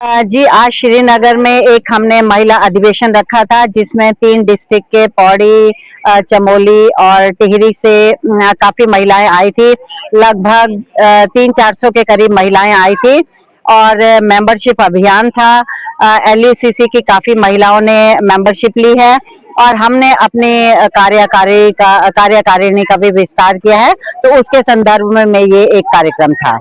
जी, आज श्रीनगर में एक हमने महिला अधिवेशन रखा था जिसमें 3 डिस्ट्रिक्ट के पौड़ी, चमोली और टिहरी से काफी महिलाएं आई थी। लगभग 300-400 के करीब महिलाएं आई थी और मेंबरशिप अभियान था। LUCC की काफी महिलाओं ने मेंबरशिप ली है और हमने अपनी कार्यकारिणी का भी विस्तार किया है, तो उसके संदर्भ में ये एक कार्यक्रम था।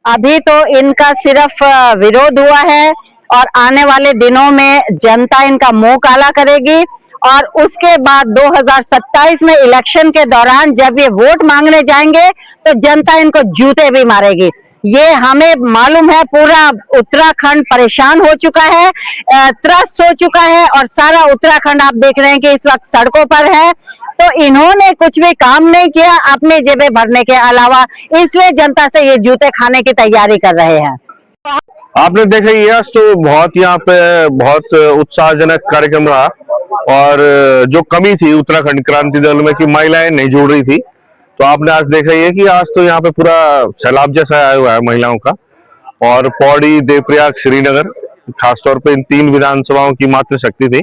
अभी तो इनका सिर्फ विरोध हुआ है और आने वाले दिनों में जनता इनका मुंह काला करेगी और उसके बाद 2027 में इलेक्शन के दौरान जब ये वोट मांगने जाएंगे तो जनता इनको जूते भी मारेगी। ये हमें मालूम है, पूरा उत्तराखंड परेशान हो चुका है, त्रस्त हो चुका है और सारा उत्तराखंड आप देख रहे हैं कि इस वक्त सड़कों पर है। तो इन्होंने कुछ भी काम नहीं किया अपनी जेबें भरने के अलावा, इसलिए जनता से ये जूते खाने की तैयारी कर रहे हैं। आपने देखा ये आज तो बहुत यहाँ पे बहुत उत्साहजनक कार्यक्रम रहा और जो कमी थी उत्तराखंड क्रांति दल में कि महिलाएं नहीं जुड़ रही थी, तो आपने आज देखा ये कि आज तो यहाँ पे पूरा सैलाब जैसा आया हुआ है महिलाओं का। और पौड़ी, देवप्रयाग, श्रीनगर, खासतौर पे इन 3 विधानसभाओं की मातृशक्ति थी।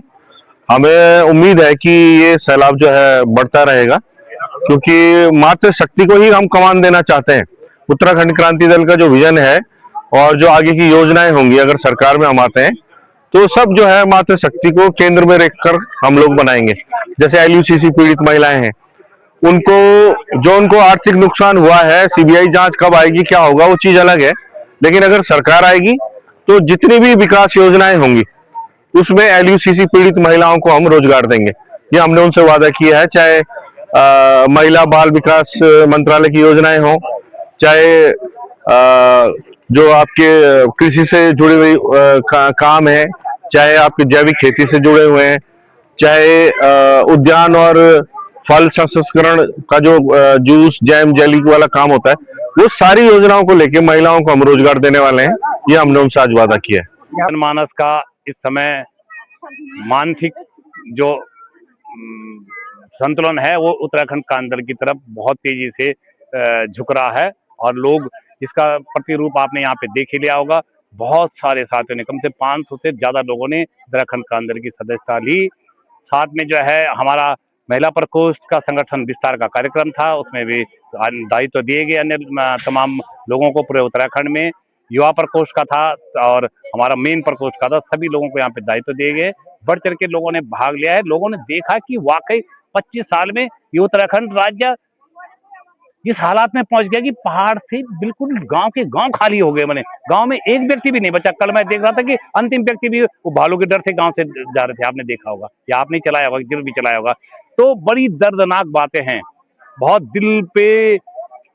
हमें उम्मीद है कि ये सैलाब जो है बढ़ता रहेगा, क्योंकि मातृशक्ति को ही हम कमान देना चाहते हैं। उत्तराखंड क्रांति दल का जो विजन है और जो आगे की योजनाएं होंगी, अगर सरकार में हम आते हैं तो सब जो है मातृशक्ति को केंद्र में रखकर हम लोग बनाएंगे। जैसे LUCC पीड़ित महिलाएं हैं, उनको आर्थिक नुकसान हुआ है, CBI जांच कब आएगी, क्या होगा, वो चीज अलग है। लेकिन अगर सरकार आएगी तो जितनी भी विकास योजनाएं होंगी उसमें LUCC पीड़ित महिलाओं को हम रोजगार देंगे। ये हमने उनसे वादा किया है, चाहे महिला बाल विकास मंत्रालय की योजनाएं हो, चाहे जो आपके कृषि से जुड़ी हुई काम है, चाहे आपके जैविक खेती से जुड़े हुए हैं, चाहे उद्यान और फल संस्करण का जो जूस, जैम, जेली वाला काम होता है, वो सारी योजनाओं को लेके महिलाओं को हम रोजगार देने वाले हैं। ये हमने उनसे आज वादा किया है। जनमानस का इस समय मानसिक जो संतुलन है वो उत्तराखंड कांदल की तरफ बहुत तेजी से झुक रहा है और लोग इसका प्रतिरूप आपने यहाँ पे देख ही लिया होगा। बहुत सारे साथियों ने, कम से 500 से ज्यादा लोगों ने उत्तराखंड कांदल की सदस्यता ली। साथ में जो है हमारा महिला प्रकोष्ठ का संगठन विस्तार का कार्यक्रम था, उसमें भी दायित्व दिए गए अन्य तमाम लोगों को पूरे उत्तराखंड में। युवा प्रकोष्ठ का था और हमारा मेन प्रकोष्ठ का था, सभी लोगों को यहाँ पे दायित्व दिए गए। बढ़ चढ़ के लोगों ने भाग लिया है। लोगों ने देखा कि वाकई 25 साल में ये उत्तराखंड राज्य इस हालात में पहुंच गया कि पहाड़ से बिल्कुल गांव के गांव खाली हो गए। मैंने गांव में एक व्यक्ति भी नहीं बचा। कल मैं देख रहा था कि अंतिम व्यक्ति भी वो भालू के डर से गांव से जा रहे थे, आपने देखा होगा या आपने चलाया होगा, जरूर भी चलाया होगा। तो बड़ी दर्दनाक बातें हैं, बहुत दिल पे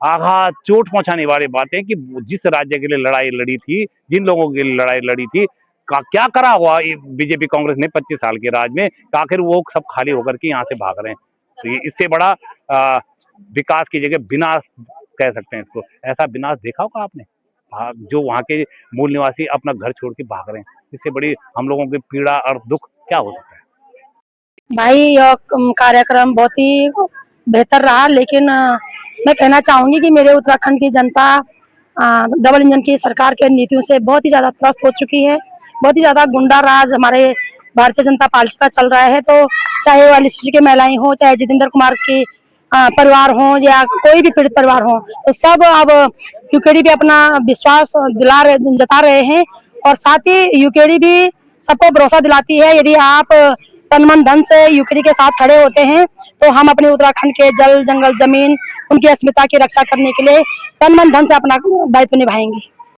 आघात, चोट पहुंचाने वाली बातें कि जिस राज्य के लिए लड़ाई लड़ी थी, जिन लोगों के लिए लड़ाई लड़ी थी, क्या करा हुआ बीजेपी कांग्रेस ने 25 साल के राज में, आखिर वो सब खाली होकर के यहाँ से भाग रहे हैं। तो इससे बड़ा विकास की जगह विनाश कह सकते हैं इसको। ऐसा विनाश देखा होगा आपने, जो वहाँ के मूल निवासी अपना घर छोड़ के भाग रहे हैं। इससे बड़ी हम लोगों की पीड़ा और दुख क्या हो सकता है। भाई यह कार्यक्रम बहुत ही बेहतर रहा, लेकिन मैं कहना चाहूंगी कि मेरे उत्तराखंड की जनता डबल इंजन की सरकार के नीतियों से बहुत ही ज्यादा त्रस्त हो चुकी है। बहुत ही ज्यादा गुंडा राज हमारे भारतीय जनता पार्टी का चल रहा है। तो चाहे वो LUCC के महिलाएं हो, चाहे जितेंद्र कुमार के परिवार हो या कोई भी पीड़ित परिवार हो, तो सब अब UKD पे अपना विश्वास जता रहे हैं और साथ ही UKD भी सबको भरोसा दिलाती है, यदि आप तन मन धन से UKD के साथ खड़े होते हैं तो हम अपने उत्तराखंड के जल, जंगल, जमीन, उनकी अस्मिता की रक्षा करने के लिए तन मन धन से अपना दायित्व निभाएंगे।